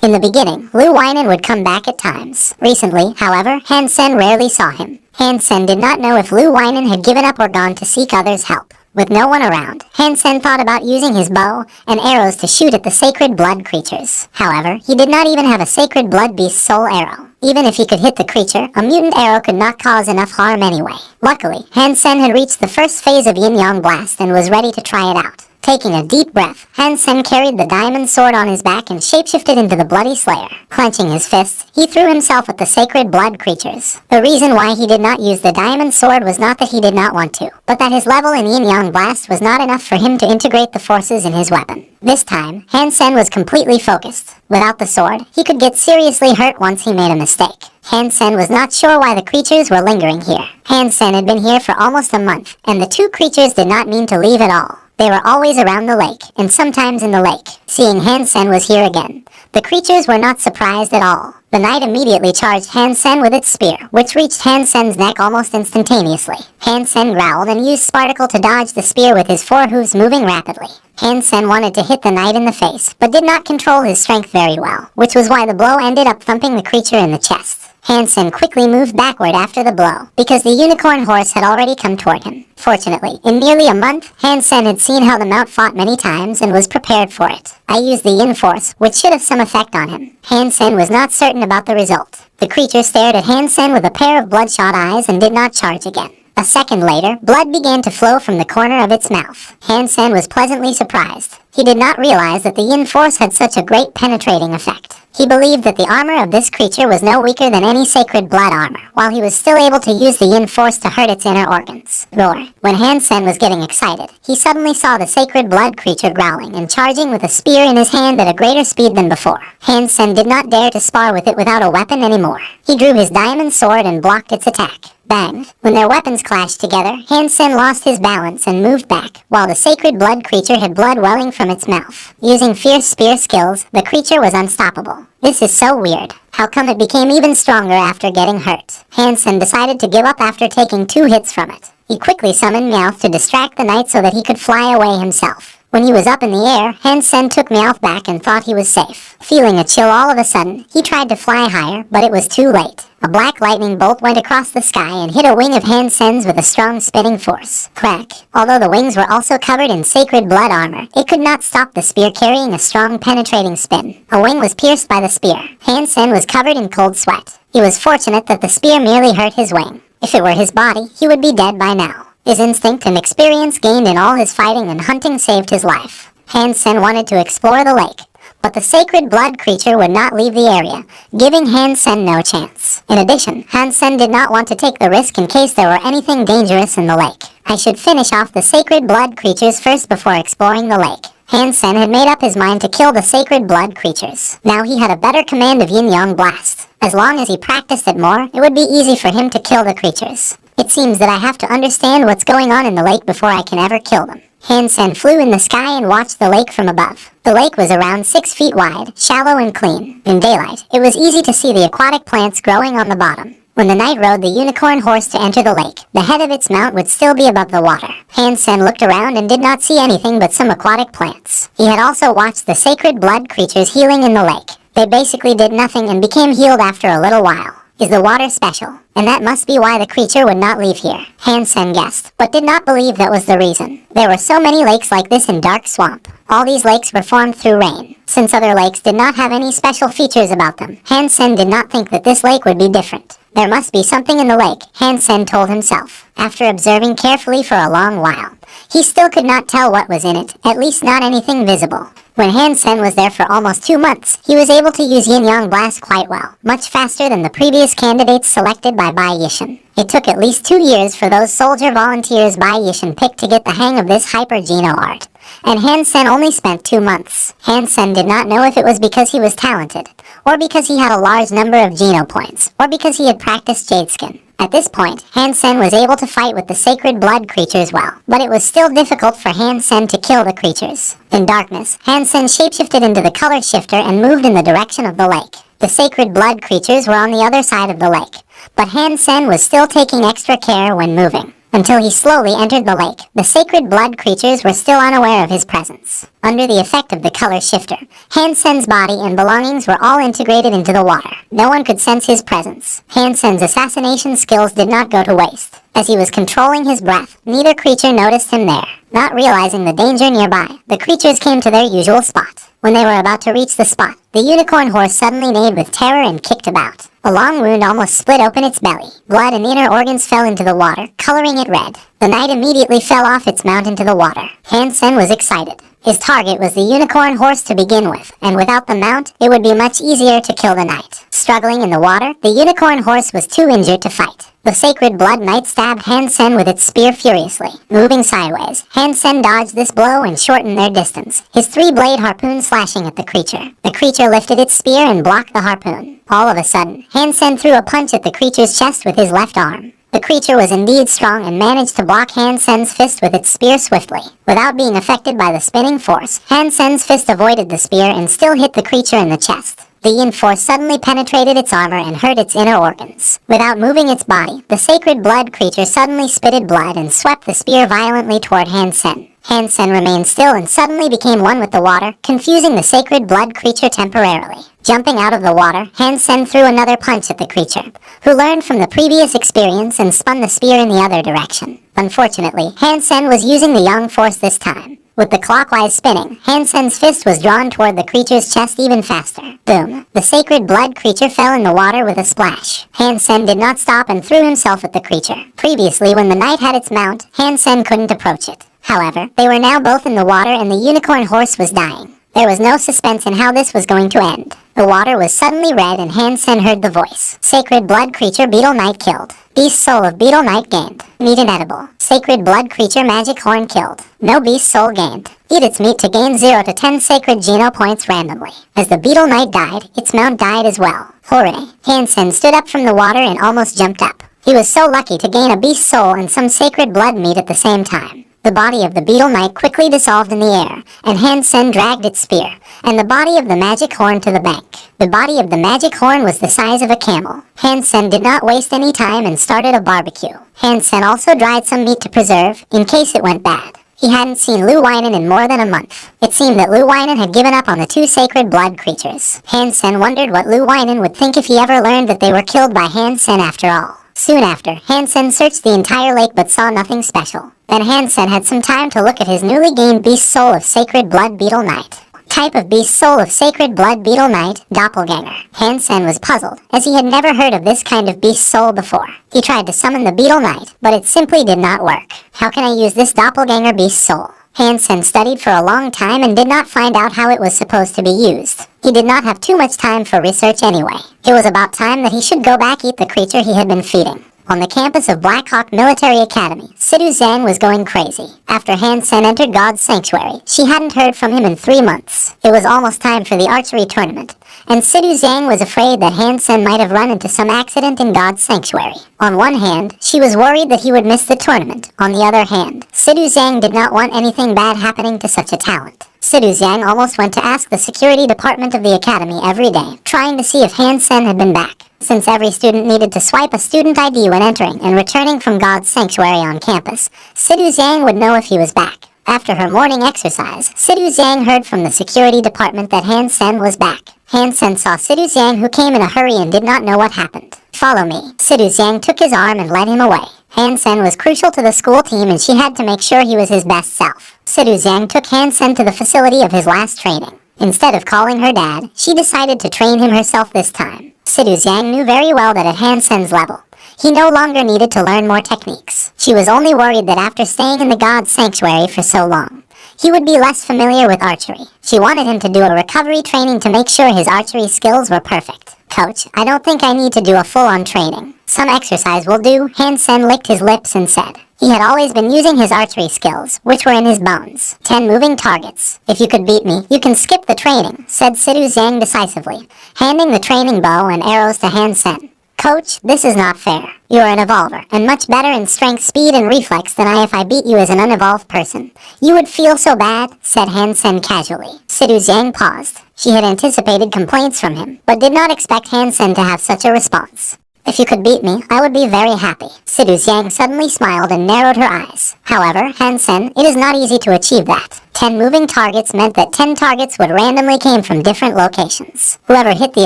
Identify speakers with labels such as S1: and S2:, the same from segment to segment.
S1: In the beginning, Liu Weinan would come back at times. Recently, however, Han Sen rarely saw him. Han Sen did not know if Liu Weinan had given up or gone to seek others' help. With no one around, Han Sen thought about using his bow and arrows to shoot at the sacred blood creatures. However, he did not even have a sacred blood beast soul arrow. Even if he could hit the creature, a mutant arrow could not cause enough harm anyway. Luckily, Han Sen had reached the first phase of Yin-Yang Blast and was ready to try it out. Taking a deep breath, Han Sen carried the diamond sword on his back and shapeshifted into the Bloody Slayer. Clenching his fists, he threw himself at the sacred blood creatures. The reason why he did not use the diamond sword was not that he did not want to, but that his level in Yin-Yang Blast was not enough for him to integrate the forces in his weapon. This time, Han Sen was completely focused. Without the sword, he could get seriously hurt once he made a mistake. Han Sen was not sure why the creatures were lingering here. Han Sen had been here for almost a month, and the two creatures did not mean to leave at all. They were always around the lake, and sometimes in the lake. Seeing Han Sen was here again, the creatures were not surprised at all. The knight immediately charged Han Sen with its spear, which reached Han Sen's neck almost instantaneously. Han Sen growled and used Sparticle to dodge the spear with his forehooves moving rapidly. Han Sen wanted to hit the knight in the face, but did not control his strength very well, which was why the blow ended up thumping the creature in the chest. Han Sen quickly moved backward after the blow, because the unicorn horse had already come toward him. Fortunately, in nearly a month, Han Sen had seen how the mount fought many times and was prepared for it. I used the Yin Force, which should have some effect on him. Han Sen was not certain about the result. The creature stared at Han Sen with a pair of bloodshot eyes and did not charge again. A second later, blood began to flow from the corner of its mouth. Han Sen was pleasantly surprised. He did not realize that the Yin Force had such a great penetrating effect. He believed that the armor of this creature was no weaker than any sacred blood armor, while he was still able to use the Yin Force to hurt its inner organs. Roar. When Han Sen was getting excited, he suddenly saw the sacred blood creature growling and charging with a spear in his hand at a greater speed than before. Han Sen did not dare to spar with it without a weapon anymore. He drew his diamond sword and blocked its attack. Bang! When their weapons clashed together, Han Sen lost his balance and moved back, while the sacred blood creature had blood welling from its mouth. Using fierce spear skills, the creature was unstoppable. This is so weird. How come it became even stronger after getting hurt? Han Sen decided to give up after taking 2 hits from it. He quickly summoned Meowth to distract the knight so that he could fly away himself. When he was up in the air, Han Sen took Meowth back and thought he was safe. Feeling a chill all of a sudden, he tried to fly higher, but it was too late. A black lightning bolt went across the sky and hit a wing of Han Sen's with a strong spinning force. Crack! Although the wings were also covered in sacred blood armor, it could not stop the spear carrying a strong penetrating spin. A wing was pierced by the spear. Han Sen was covered in cold sweat. He was fortunate that the spear merely hurt his wing. If it were his body, he would be dead by now. His instinct and experience gained in all his fighting and hunting saved his life. Han Sen wanted to explore the lake, but the sacred blood creature would not leave the area, giving Han Sen no chance. In addition, Han Sen did not want to take the risk in case there were anything dangerous in the lake. I should finish off the sacred blood creatures first before exploring the lake. Han Sen had made up his mind to kill the sacred blood creatures. Now he had a better command of Yin-Yang Blast. As long as he practiced it more, it would be easy for him to kill the creatures. It seems that I have to understand what's going on in the lake before I can ever kill them. Han Sen flew in the sky and watched the lake from above. The lake was around 6 feet wide, shallow and clean. In daylight, it was easy to see the aquatic plants growing on the bottom. When the knight rode the unicorn horse to enter the lake, the head of its mount would still be above the water. Han Sen looked around and did not see anything but some aquatic plants. He had also watched the sacred blood creatures healing in the lake. They basically did nothing and became healed after a little while. Is the water special? And that must be why the creature would not leave here. Han Sen guessed, but did not believe that was the reason. There were so many lakes like this in Dark Swamp. All these lakes were formed through rain. Since other lakes did not have any special features about them, Han Sen did not think that this lake would be different. There must be something in the lake, Han Sen told himself. After observing carefully for a long while, he still could not tell what was in it, at least not anything visible. When Han Sen was there for almost 2 months, he was able to use Yin-Yang Blast quite well, much faster than the previous candidates selected by Bai Yishan. It took at least 2 years for those soldier volunteers Bai Yishan picked to get the hang of this hyper-geno art. And Han Sen only spent 2 months. Han Sen did not know if it was because he was talented, or because he had a large number of Geno points, or because he had practiced Jade Skin. At this point, Han Sen was able to fight with the sacred blood creatures well, but it was still difficult for Han Sen to kill the creatures. In darkness, Han Sen shapeshifted into the color shifter and moved in the direction of the lake. The sacred blood creatures were on the other side of the lake, but Han Sen was still taking extra care when moving. until he slowly entered the lake. The sacred blood creatures were still unaware of his presence. Under the effect of the color shifter, Hansen's body and belongings were all integrated into the water. No one could sense his presence. Hansen's assassination skills did not go to waste. As he was controlling his breath, neither creature noticed him there. Not realizing the danger nearby, the creatures came to their usual spot. When they were about to reach the spot, the unicorn horse suddenly neighed with terror and kicked about. A long wound almost split open its belly. Blood and inner organs fell into the water, coloring it red. The knight immediately fell off its mount into the water. Hansen was excited. His target was the unicorn horse to begin with, and without the mount, it would be much easier to kill the knight. Struggling in the water, the unicorn horse was too injured to fight. The sacred blood knight stabbed Hansen with its spear furiously. Moving sideways, Hansen dodged this blow and shortened their distance, his three-blade harpoon slashing at the creature. The creature lifted its spear and blocked the harpoon. All of a sudden, Hansen threw a punch at the creature's chest with his left arm. The creature was indeed strong and managed to block Hansen's fist with its spear swiftly. Without being affected by the spinning force, Hansen's fist avoided the spear and still hit the creature in the chest. The yin force suddenly penetrated its armor and hurt its inner organs. Without moving its body, the sacred blood creature suddenly spitted blood and swept the spear violently toward Hansen. Hansen remained still and suddenly became one with the water, confusing the sacred blood creature temporarily. Jumping out of the water, Hansen threw another punch at the creature, who learned from the previous experience and spun the spear in the other direction. Unfortunately, Hansen was using the yang force this time. With the clockwise spinning, Hansen's fist was drawn toward the creature's chest even faster. Boom! The sacred blood creature fell in the water with a splash. Hansen did not stop and threw himself at the creature. Previously, when the knight had its mount, Hansen couldn't approach it. However, they were now both in the water and the unicorn horse was dying. There was no suspense in how this was going to end. The water was suddenly red and Hansen heard the voice. Sacred blood creature beetle knight killed. Beast soul of beetle knight gained. Meat inedible. Sacred blood creature magic horn killed. No beast soul gained. Eat its meat to gain 0 to 10 sacred geno points randomly. As the beetle knight died, its mount died as well. Hooray! Hansen stood up from the water and almost jumped up. He was so lucky to gain a beast soul and some sacred blood meat at the same time. The body of the beetle knight quickly dissolved in the air, and Hansen dragged its spear, and the body of the magic horn to the bank. The body of the magic horn was the size of a camel. Hansen did not waste any time and started a barbecue. Hansen also dried some meat to preserve, in case it went bad. He hadn't seen Luwinen in more than a month. It seemed that Luwinen had given up on the two sacred blood creatures. Hansen wondered what Luwinen would think if he ever learned that they were killed by Hansen after all. Soon after, Hansen searched the entire lake but saw nothing special. Then Hansen had some time to look at his newly gained beast soul of sacred blood beetle knight. Type of beast soul of sacred blood beetle knight, doppelganger. Hansen was puzzled, as he had never heard of this kind of beast soul before. He tried to summon the beetle knight, but it simply did not work. How can I use this doppelganger beast soul? Hansen studied for a long time and did not find out how it was supposed to be used. He did not have too much time for research anyway. It was about time that he should go back eat the creature he had been feeding. On the campus of Black Hawk Military Academy, Sidhu Zhang was going crazy. After Hansen entered God's Sanctuary, she hadn't heard from him in 3 months. It was almost time for the archery tournament, and Sidhu Zhang was afraid that Hansen might have run into some accident in God's Sanctuary. On one hand, she was worried that he would miss the tournament. On the other hand, Sidhu Zhang did not want anything bad happening to such a talent. Sidhu Zhang almost went to ask the security department of the academy every day, trying to see if Hansen had been back. Since every student needed to swipe a student ID when entering and returning from God's Sanctuary on campus, Sidhu Zhang would know if he was back. After her morning exercise, Sidhu Zhang heard from the security department that Hansen was back. Hansen saw Sidhu Zhang, who came in a hurry and did not know what happened. "Follow me." Sidhu Zhang took his arm and led him away. Hansen was crucial to the school team and she had to make sure he was his best self. Sidhu Zhang took Hansen to the facility of his last training. Instead of calling her dad, she decided to train him herself this time. Sidhu Zhang knew very well that at Hansen's level, he no longer needed to learn more techniques. She was only worried that after staying in the God's Sanctuary for so long, he would be less familiar with archery. She wanted him to do a recovery training to make sure his archery skills were perfect. "Coach, I don't think I need to do a full-on training. Some exercise will do." Hansen licked his lips and said. He had always been using his archery skills, which were in his bones. 10 moving targets. "If you could beat me, you can skip the training," said Sidhu Zhang decisively, handing the training bow and arrows to Hansen. "Coach, this is not fair. You are an evolver, and much better in strength, speed, and reflex than I if I beat you as an unevolved person. You would feel so bad," said Hansen casually. Sidhu Zhang paused. She had anticipated complaints from him, but did not expect Hansen to have such a response. If you could beat me, I would be very happy. Sidu Yang suddenly smiled and narrowed her eyes. However, Han Sen, it is not easy to achieve that. 10 moving targets meant that 10 targets would randomly came from different locations. Whoever hit the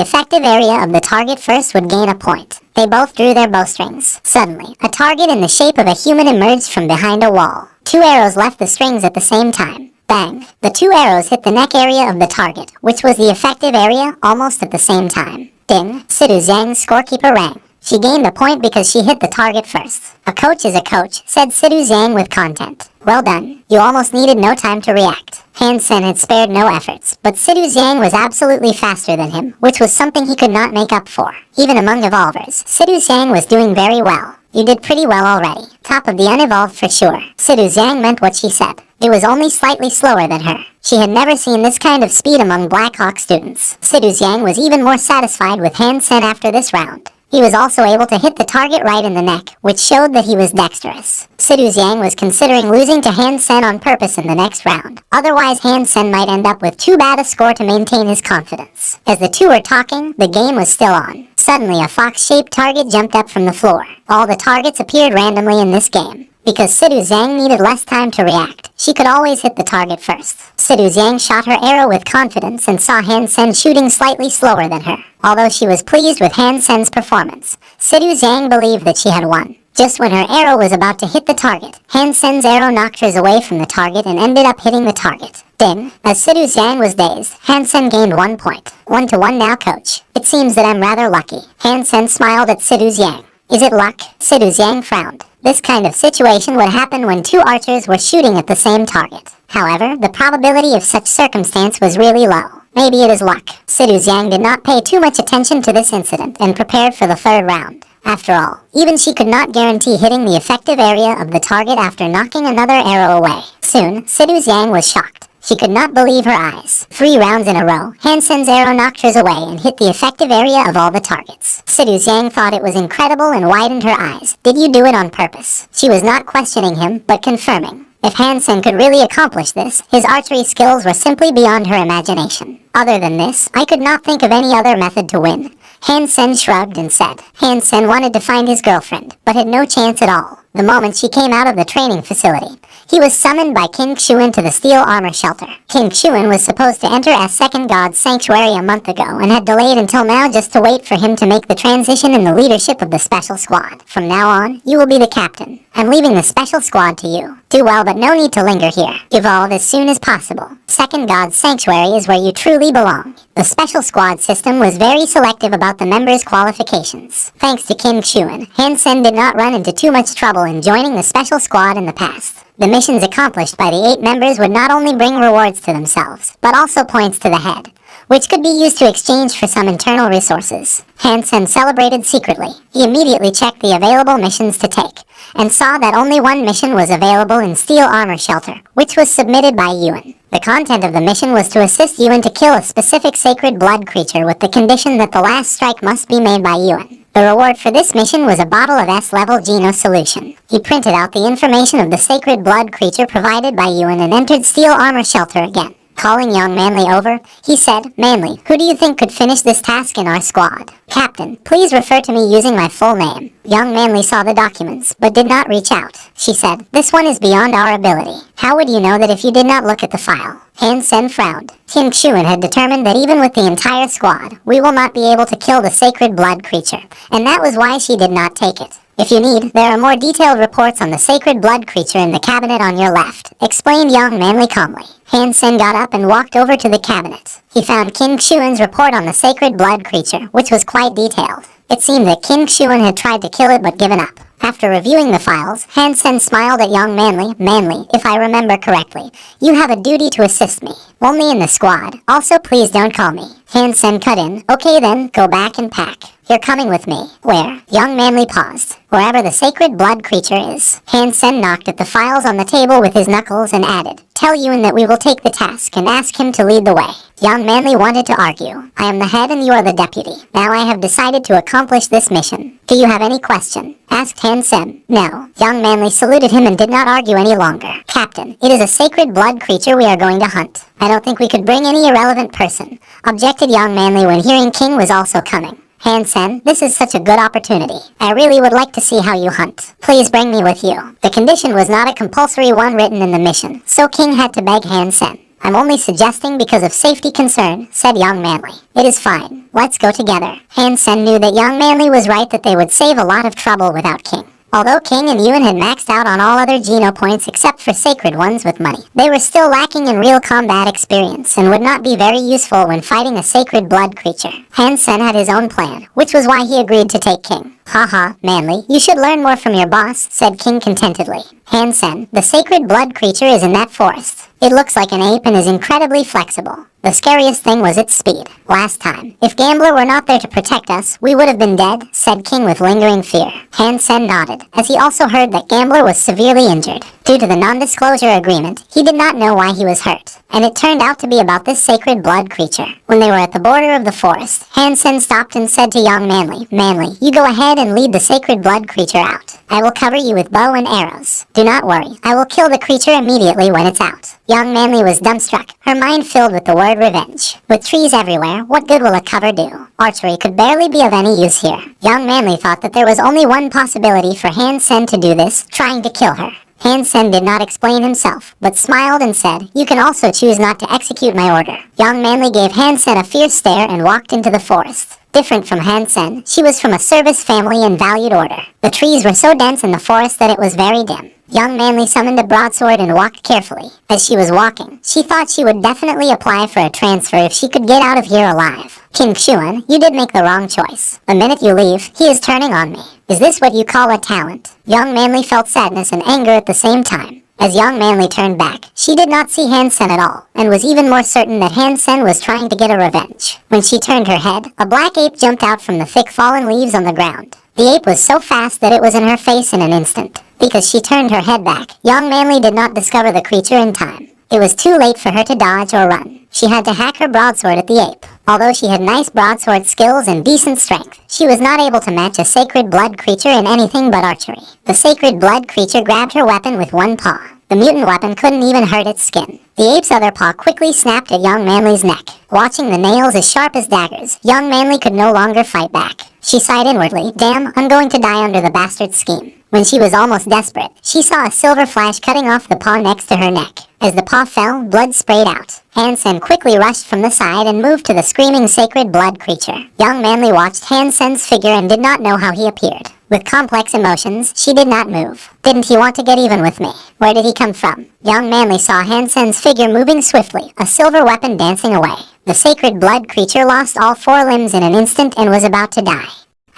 S1: effective area of the target first would gain a point. They both drew their bowstrings. Suddenly, a target in the shape of a human emerged from behind a wall. 2 arrows left the strings at the same time. Bang! The 2 arrows hit the neck area of the target, which was the effective area, almost at the same time. Ding! Sidu Zhang's scorekeeper rang. She gained a point because she hit the target first. A coach is a coach, said Sidu Zhang with content. Well done. You almost needed no time to react. Han Sen had spared no efforts, but Sidu Zhang was absolutely faster than him, which was something he could not make up for. Even among evolvers, Sidu Zhang was doing very well. You did pretty well already. Top of the unevolved for sure. Sidu Zhang meant what she said. It was only slightly slower than her. She had never seen this kind of speed among Black Hawk students. Sidu Zhang was even more satisfied with Han Sen after this round. He was also able to hit the target right in the neck, which showed that he was dexterous. Sidu Zhang was considering losing to Han Sen on purpose in the next round. Otherwise, Han Sen might end up with too bad a score to maintain his confidence. As the two were talking, the game was still on. Suddenly, a fox-shaped target jumped up from the floor. All the targets appeared randomly in this game. Because Sidu Zhang needed less time to react, she could always hit the target first. Sidu Zhang shot her arrow with confidence and saw Han Sen shooting slightly slower than her. Although she was pleased with Han Sen's performance, Sidu Zhang believed that she had won. Just when her arrow was about to hit the target, Han Sen's arrow knocked hers away from the target and ended up hitting the target. Ding! As Sidu Zhang was dazed, Han Sen gained 1 point. 1-1 now, coach. It seems that I'm rather lucky. Han Sen smiled at Sidu Zhang. Is it luck? Sidu Zhang frowned. This kind of situation would happen when 2 archers were shooting at the same target. However, the probability of such circumstance was really low. Maybe it is luck. Sidu Zhang did not pay too much attention to this incident and prepared for the 3rd round. After all, even she could not guarantee hitting the effective area of the target after knocking another arrow away. Soon, Sidu Zhang was shocked. She could not believe her eyes. 3 rounds in a row, Han Sen's arrow knocked hers away and hit the effective area of all the targets. Sidu Zhang thought it was incredible and widened her eyes. Did you do it on purpose? She was not questioning him, but confirming. If Han Sen could really accomplish this, his archery skills were simply beyond her imagination. Other than this, I could not think of any other method to win. Han Sen shrugged and said. Han Sen wanted to find his girlfriend, but had no chance at all. The moment she came out of the training facility, he was summoned by King Xuan to the steel armor shelter. King Xuan was supposed to enter as second god's sanctuary a month ago and had delayed until now just to wait for him to make the transition in the leadership of the special squad. From now on, you will be the captain. I'm leaving the special squad to you. Do well, but no need to linger here. Evolve as soon as possible. Second god's sanctuary is where you truly belong. The special squad system was very selective about the members' qualifications. Thanks to King Xuan, Han Sen did not run into too much trouble in joining the special squad in the past. The missions accomplished by the 8 members would not only bring rewards to themselves, but also points to the head, which could be used to exchange for some internal resources. Han Sen celebrated secretly. He immediately checked the available missions to take, and saw that only 1 mission was available in Steel Armor Shelter, which was submitted by Yuan. The content of the mission was to assist Yuan to kill a specific sacred blood creature with the condition that the last strike must be made by Yuan. The reward for this mission was a bottle of S-level Geno solution. He printed out the information of the sacred blood creature provided by Yuan and entered Steel Armor Shelter again. Calling young Manly over, he said, Manly, who do you think could finish this task in our squad? Captain, please refer to me using my full name. Young Manly saw the documents, but did not reach out. She said, this one is beyond our ability. How would you know that if you did not look at the file? Han Sen frowned. King Xuan had determined that even with the entire squad, we will not be able to kill the sacred blood creature, and that was why she did not take it. If you need, there are more detailed reports on the sacred blood creature in the cabinet on your left, explained young Manly calmly. Han Sen got up and walked over to the cabinet. He found King Xuan's report on the sacred blood creature, which was quite detailed. It seemed that King Xuan had tried to kill it but given up. After reviewing the files, Han Sen smiled at young Manly. Manly, if I remember correctly, you have a duty to assist me. Only in the squad. Also, please don't call me. Han Sen cut in. Okay then, go back and pack. You're coming with me. Where? Young Manly paused. Wherever the sacred blood creature is. Han Sen knocked at the files on the table with his knuckles and added, tell Yuan that we will take the task and ask him to lead the way. Young Manly wanted to argue. I am the head and you are the deputy. Now I have decided to accomplish this mission. Do you have any question? Asked Han Sen. No. Young Manly saluted him and did not argue any longer. Captain, it is a sacred blood creature we are going to hunt. I don't think we could bring any irrelevant person, objected young Manly when hearing King was also coming. Han Sen, this is such a good opportunity. I really would like to see how you hunt. Please bring me with you. The condition was not a compulsory one written in the mission, so King had to beg Han Sen. I'm only suggesting because of safety concern, said Young Manly. It is fine. Let's go together. Han Sen knew that Young Manly was right, that they would save a lot of trouble without King. Although King and Yuan had maxed out on all other Geno points except for sacred ones with money, they were still lacking in real combat experience and would not be very useful when fighting a sacred blood creature. Han Sen had his own plan, which was why he agreed to take King. Haha, Manly, you should learn more from your boss, said King contentedly. Han Sen, the sacred blood creature is in that forest. It looks like an ape and is incredibly flexible. The scariest thing was its speed. Last time, if Gambler were not there to protect us, we would have been dead, said King with lingering fear. Han Sen nodded, as he also heard that Gambler was severely injured. Due to the non-disclosure agreement, he did not know why he was hurt, and it turned out to be about this sacred blood creature. When they were at the border of the forest, Han Sen stopped and said to Young Manly, Manly, you go ahead and lead the sacred blood creature out. I will cover you with bow and arrows. Do not worry, I will kill the creature immediately when it's out. Young Manly was dumbstruck, her mind filled with the word revenge. With trees everywhere, what good will a cover do? Archery could barely be of any use here. Young Manly thought that there was only one possibility for Han Sen to do this, trying to kill her. Han Sen did not explain himself, but smiled and said, you can also choose not to execute my order. Young Manly gave Han Sen a fierce stare and walked into the forest. Different from Han Sen, she was from a service family and valued order. The trees were so dense in the forest that it was very dim. Young Manly summoned a broadsword and walked carefully. As she was walking, she thought she would definitely apply for a transfer if she could get out of here alive. King Xuan, you did make the wrong choice. The minute you leave, he is turning on me. Is this what you call a talent? Young Manly felt sadness and anger at the same time. As Young Manly turned back, she did not see Han Sen at all, and was even more certain that Han Sen was trying to get a revenge. When she turned her head, a black ape jumped out from the thick fallen leaves on the ground. The ape was so fast that it was in her face in an instant. Because she turned her head back, Young Manly did not discover the creature in time. It was too late for her to dodge or run. She had to hack her broadsword at the ape. Although she had nice broadsword skills and decent strength, she was not able to match a sacred blood creature in anything but archery. The sacred blood creature grabbed her weapon with one paw. The mutant weapon couldn't even hurt its skin. The ape's other paw quickly snapped at Young Manly's neck. Watching the nails as sharp as daggers, Young Manly could no longer fight back. She sighed inwardly, damn, I'm going to die under the bastard's scheme. When she was almost desperate, she saw a silver flash cutting off the paw next to her neck. As the paw fell, blood sprayed out. Han Sen quickly rushed from the side and moved to the screaming sacred blood creature. Young Manly watched Han Sen's figure and did not know how he appeared. With complex emotions, she did not move. Didn't he want to get even with me? Where did he come from? Young Manly saw Han Sen's figure moving swiftly, a silver weapon dancing away. The sacred blood creature lost all 4 limbs in an instant and was about to die.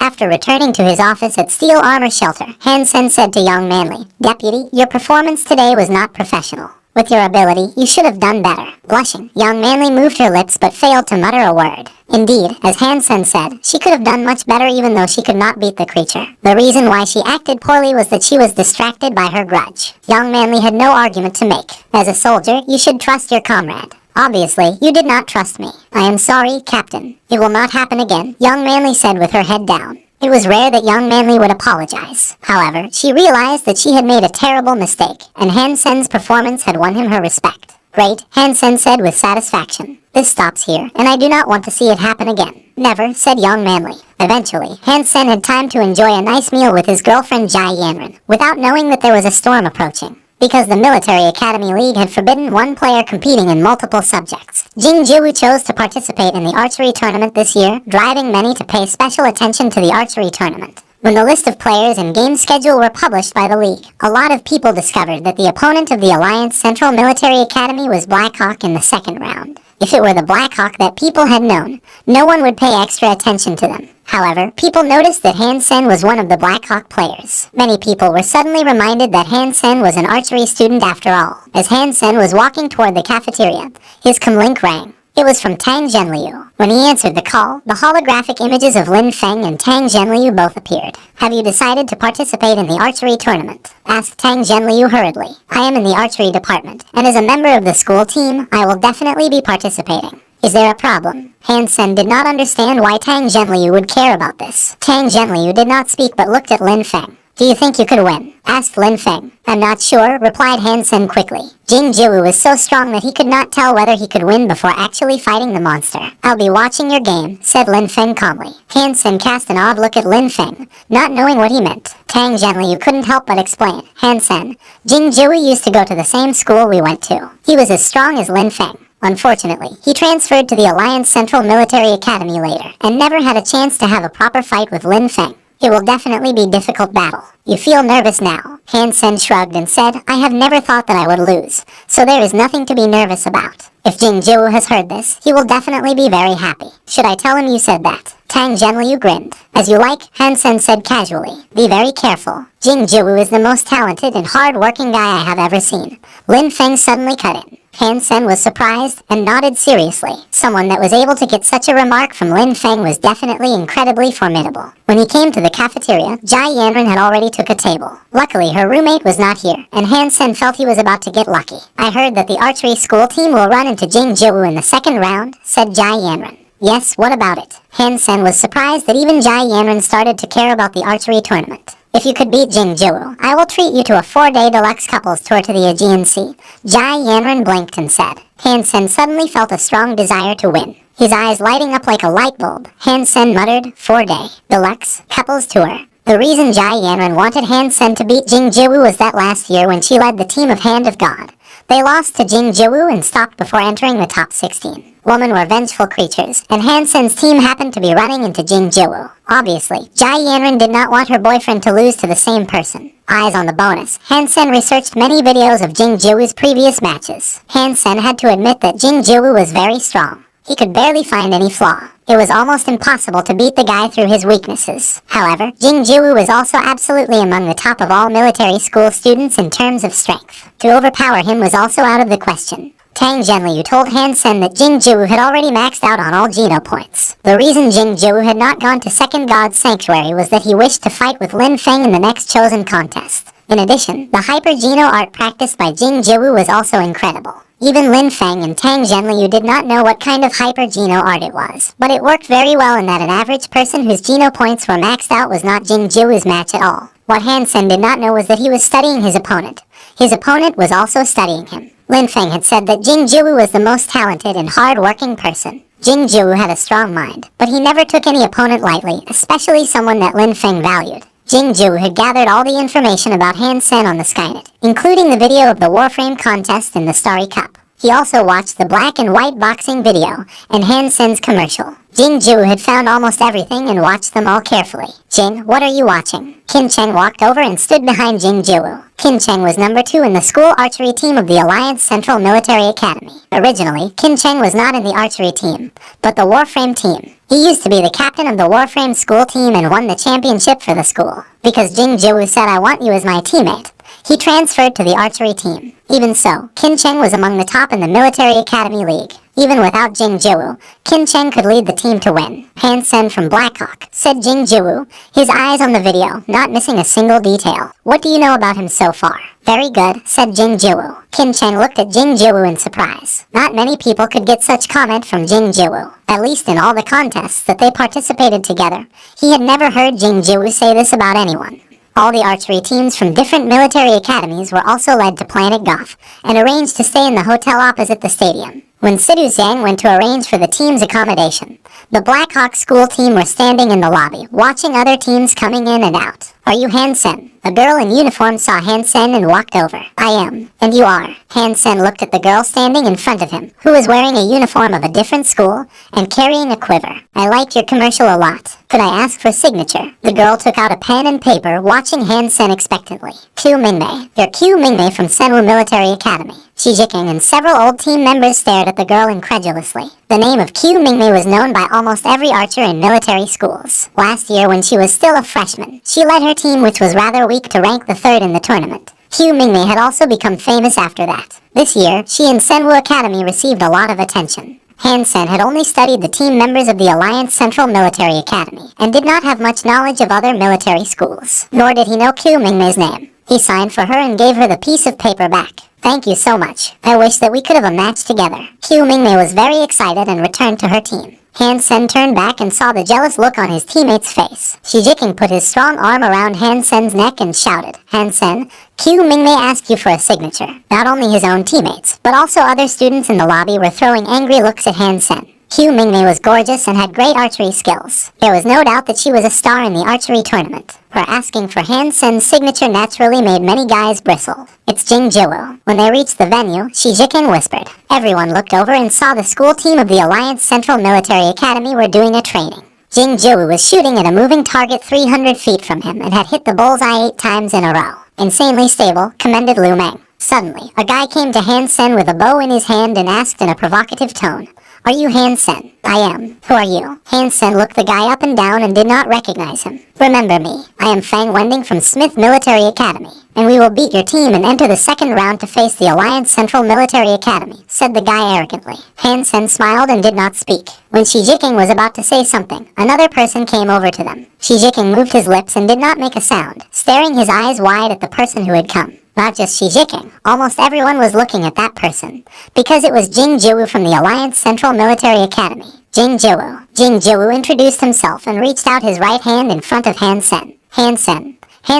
S1: After returning to his office at Steel Armor Shelter, Han Sen said to Young Manly, Deputy, your performance today was not professional. With your ability, you should have done better. Blushing, Young Manly moved her lips but failed to mutter a word. Indeed, as Han Sen said, she could have done much better even though she could not beat the creature. The reason why she acted poorly was that she was distracted by her grudge. Young Manly had no argument to make. As a soldier, you should trust your comrade. Obviously, you did not trust me. I am sorry, Captain. It will not happen again, Young Manly said with her head down. It was rare that Young Manly would apologize. However, she realized that she had made a terrible mistake, and Han Sen's performance had won him her respect. Great, Han Sen said with satisfaction. This stops here, and I do not want to see it happen again. Never, said Young Manly. Eventually, Han Sen had time to enjoy a nice meal with his girlfriend Jai Yanran, without knowing that there was a storm approaching. Because the Military Academy League had forbidden one player competing in multiple subjects, Jing Jiwoo chose to participate in the archery tournament this year, driving many to pay special attention to the archery tournament. When the list of players and game schedule were published by the league, a lot of people discovered that the opponent of the Alliance Central Military Academy was Blackhawk in the second round. If it were the Blackhawk that people had known, no one would pay extra attention to them. However, people noticed that Han Sen was one of the Blackhawk players. Many people were suddenly reminded that Han Sen was an archery student after all. As Han Sen was walking toward the cafeteria, his comlink rang. It was from Tang Zhenliu. When he answered the call, the holographic images of Lin Feng and Tang Zhenliu both appeared. Have you decided to participate in the archery tournament? Asked Tang Zhenliu hurriedly. I am in the archery department, and as a member of the school team, I will definitely be participating. Is there a problem? Han Sen did not understand why Tang Zhenliu would care about this. Tang Zhenliu did not speak but looked at Lin Feng. Do you think you could win? Asked Lin Feng. I'm not sure, replied Han Sen quickly. Jing Jiwoo was so strong that he could not tell whether he could win before actually fighting the monster. I'll be watching your game, said Lin Feng calmly. Han Sen cast an odd look at Lin Feng, not knowing what he meant. Tang Zhenliu couldn't help but explain. Han Sen, Jing Jiwoo used to go to the same school we went to. He was as strong as Lin Feng. Unfortunately, he transferred to the Alliance Central Military Academy later, and never had a chance to have a proper fight with Lin Feng. It will definitely be a difficult battle. You feel nervous now. Han Sen shrugged and said, I have never thought that I would lose, so there is nothing to be nervous about. If Jing Jiwoo has heard this, he will definitely be very happy. Should I tell him you said that? Tang Zhenliu grinned. As you like, Han Sen said casually. Be very careful. Jing Jiwoo is the most talented and hard-working guy I have ever seen. Lin Feng suddenly cut in. Han Sen was surprised and nodded seriously. Someone that was able to get such a remark from Lin Feng was definitely incredibly formidable. When he came to the cafeteria, Jai Yanran had already took a table. Luckily, her roommate was not here, and Han Sen felt he was about to get lucky. I heard that the archery school team will run into Jing Jiwoo in the second round, said Jai Yanran. Yes, what about it? Han Sen was surprised that even Jai Yanran started to care about the archery tournament. If you could beat Jing Jiwoo, I will treat you to a 4-day deluxe couples tour to the Aegean Sea. Jai Yanran blinked and said. Han Sen suddenly felt a strong desire to win. His eyes lighting up like a light bulb. Han Sen muttered, 4-day deluxe couples tour. The reason Jai Yanran wanted Han Sen to beat Jing Jiwoo was that last year when she led the team of Hand of God, they lost to Jing Jiwoo and stopped before entering the top 16. Women were vengeful creatures, and Han Sen's team happened to be running into Jing Jiwoo. Obviously, Jai Yanran did not want her boyfriend to lose to the same person. Eyes on the bonus, Han Sen researched many videos of Jing Jiwoo's previous matches. Han Sen had to admit that Jing Jiwoo was very strong. He could barely find any flaw. It was almost impossible to beat the guy through his weaknesses. However, Jing Jiwoo was also absolutely among the top of all military school students in terms of strength. To overpower him was also out of the question. Tang Zhenliu told Han Sen that Jing Jiwoo had already maxed out on all Geno points. The reason Jing Jiwoo had not gone to Second God's Sanctuary was that he wished to fight with Lin Feng in the next chosen contest. In addition, the Hyper Geno art practiced by Jing Jiwoo was also incredible. Even Lin Feng and Tang Zhenliu did not know what kind of Hyper Geno art it was, but it worked very well in that an average person whose Geno points were maxed out was not Jing Jiwoo's match at all. What Han Sen did not know was that he was studying his opponent. His opponent was also studying him. Lin Feng had said that Jing Jiwoo was the most talented and hard-working person. Jing Jiwoo had a strong mind, but he never took any opponent lightly, especially someone that Lin Feng valued. Jing Jiwoo had gathered all the information about Han Sen on the Skynet, including the video of the Warframe contest in the Starry Cup. He also watched the black and white boxing video and Han Sen's commercial. Jing Jiwoo had found almost everything and watched them all carefully. Jing, what are you watching? Qin Cheng walked over and stood behind Jing Jiwoo. Qin Cheng was number 2 in the school archery team of the Alliance Central Military Academy. Originally, Qin Cheng was not in the archery team, but the Warframe team. He used to be the captain of the Warframe school team and won the championship for the school. Because Jing Jiwoo said, I want you as my teammate, he transferred to the archery team. Even so, Qin Cheng was among the top in the Military Academy League. Even without Jing Jiwoo, Qin Cheng could lead the team to win. Han Sen from Blackhawk, said Jing Jiwoo, his eyes on the video, not missing a single detail. What do you know about him so far? Very good, said Jing Jiwoo. Qin Cheng looked at Jing Jiwoo in surprise. Not many people could get such comment from Jing Jiwoo, at least in all the contests that they participated together. He had never heard Jing Jiwoo say this about anyone. All the archery teams from different military academies were also led to Planet Goth and arranged to stay in the hotel opposite the stadium. When Sidu Zhang went to arrange for the team's accommodation, the Blackhawk school team were standing in the lobby, watching other teams coming in and out. Are you Han Sen? A girl in uniform saw Han Sen and walked over. I am. And you are. Han Sen looked at the girl standing in front of him, who was wearing a uniform of a different school and carrying a quiver. I like your commercial a lot. Could I ask for signature? The girl took out a pen and paper, watching Han Sen expectantly. Q Mingmei. You're Q Mingmei from Senwu Military Academy. Shi Jiking and several old team members stared at the girl incredulously. The name of Q Mingmei was known by almost every archer in military schools. Last year, when she was still a freshman, she led her team, which was rather weak, to rank the 3rd in the tournament. Q Mingmei had also become famous after that. This year, she and Senwu Academy received a lot of attention. Han Sen had only studied the team members of the Alliance Central Military Academy, and did not have much knowledge of other military schools. Nor did he know Q Mingmei's name. He signed for her and gave her the piece of paper back. Thank you so much. I wish that we could have a match together. Q Mingmei was very excited and returned to her team. Han Sen turned back and saw the jealous look on his teammate's face. Shi Jiking put his strong arm around Han Sen's neck and shouted, "Han Sen, Q Ming may ask you for a signature." Not only his own teammates, but also other students in the lobby were throwing angry looks at Han Sen. Q Mingmei was gorgeous and had great archery skills. There was no doubt that she was a star in the archery tournament. Her asking for Han Sen's signature naturally made many guys bristle. "It's Jing Jiwoo." When they reached the venue, Shi Jiking whispered. Everyone looked over and saw the school team of the Alliance Central Military Academy were doing a training. Jing Jiwoo was shooting at a moving target 300 feet from him and had hit the bullseye 8 times in a row. "Insanely stable," commended Lu Meng. Suddenly, a guy came to Han Sen with a bow in his hand and asked in a provocative tone, "Are you Han Sen?" "I am. Who are you?" Han Sen looked the guy up and down and did not recognize him. "Remember me. I am Fang Wending from Smith Military Academy, and we will beat your team and enter the second round to face the Alliance Central Military Academy," said the guy arrogantly. Han Sen smiled and did not speak. When Shi Jiking was about to say something, another person came over to them. Shi Jiking moved his lips and did not make a sound, staring his eyes wide at the person who had come. Not just Shi Jiking, almost everyone was looking at that person, because it was Jing Jiwoo from the Alliance Central Military Academy. Jing Jiwoo introduced himself and reached out his right hand in front of Han Sen. Han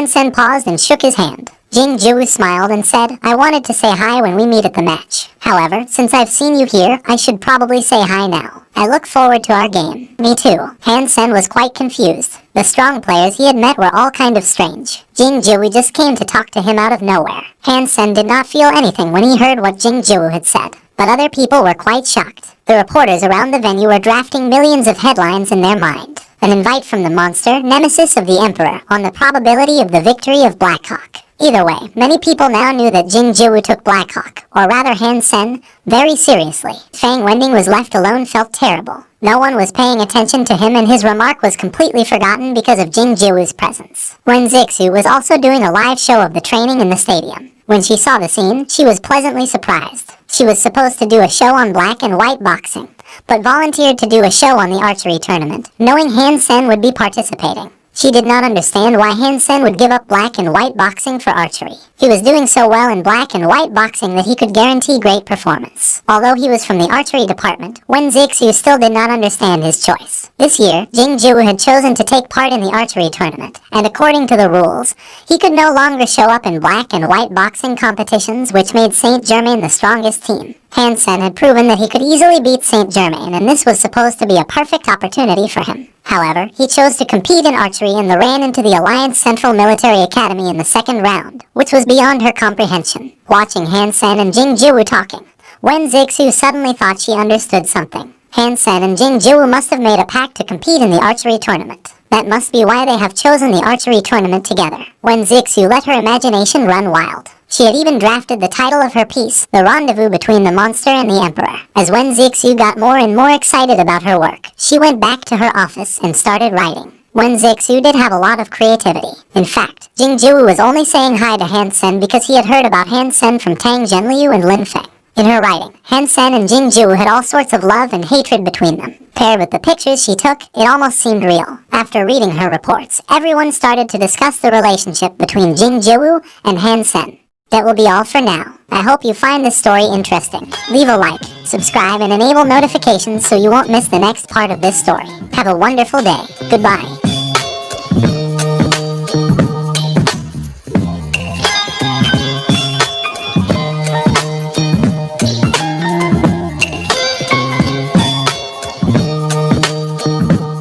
S1: Sen paused and shook his hand. Jing Jiwoo smiled and said, "I wanted to say hi when we meet at the match. However, since I've seen you here, I should probably say hi now. I look forward to our game." "Me too." Han Sen was quite confused. The strong players he had met were all kind of strange. Jing Jiwoo just came to talk to him out of nowhere. Han Sen did not feel anything when he heard what Jing Jiwoo had said, but other people were quite shocked. The reporters around the venue were drafting millions of headlines in their mind. An invite from the monster, nemesis of the Emperor, on the probability of the victory of Blackhawk. Either way, many people now knew that Jing Jiwoo took Blackhawk, or rather Han Sen, very seriously. Fang Wending was left alone felt terrible. No one was paying attention to him and his remark was completely forgotten because of Jing Jiwoo's presence. Wen Zixu was also doing a live show of the training in the stadium. When she saw the scene, she was pleasantly surprised. She was supposed to do a show on black and white boxing, but volunteered to do a show on the archery tournament, knowing Han Sen would be participating. She did not understand why Han Sen would give up black and white boxing for archery. He was doing so well in black and white boxing that he could guarantee great performance. Although he was from the archery department, Wen Zixu still did not understand his choice. This year, Jing Jiwoo had chosen to take part in the archery tournament, and according to the rules, he could no longer show up in black and white boxing competitions, which made Saint Germain the strongest team. Han Sen had proven that he could easily beat Saint Germain, and this was supposed to be a perfect opportunity for him. However, he chose to compete in archery and ran into the Alliance Central Military Academy in the second round, which was beyond her comprehension. Watching Han Sen and Jing Jiwoo talking, Wen Zixu suddenly thought she understood something. Han Sen and Jing Jiwoo must have made a pact to compete in the archery tournament. That must be why they have chosen the archery tournament together. Wen Zixu let her imagination run wild. She had even drafted the title of her piece, The Rendezvous Between the Monster and the Emperor. As Wen Zixu got more and more excited about her work, she went back to her office and started writing. Wen Zixu did have a lot of creativity. In fact, Jing Jiwoo was only saying hi to Han Sen because he had heard about Han Sen from Tang Zhenliu and Lin Feng. In her writing, Han Sen and Jing Jiwoo had all sorts of love and hatred between them. Paired with the pictures she took, it almost seemed real. After reading her reports, everyone started to discuss the relationship between Jing Jiwoo and Han Sen. That will be all for now. I hope you find this story interesting. Leave a like, subscribe, and enable notifications so you won't miss the next part of this story. Have a wonderful day. Goodbye.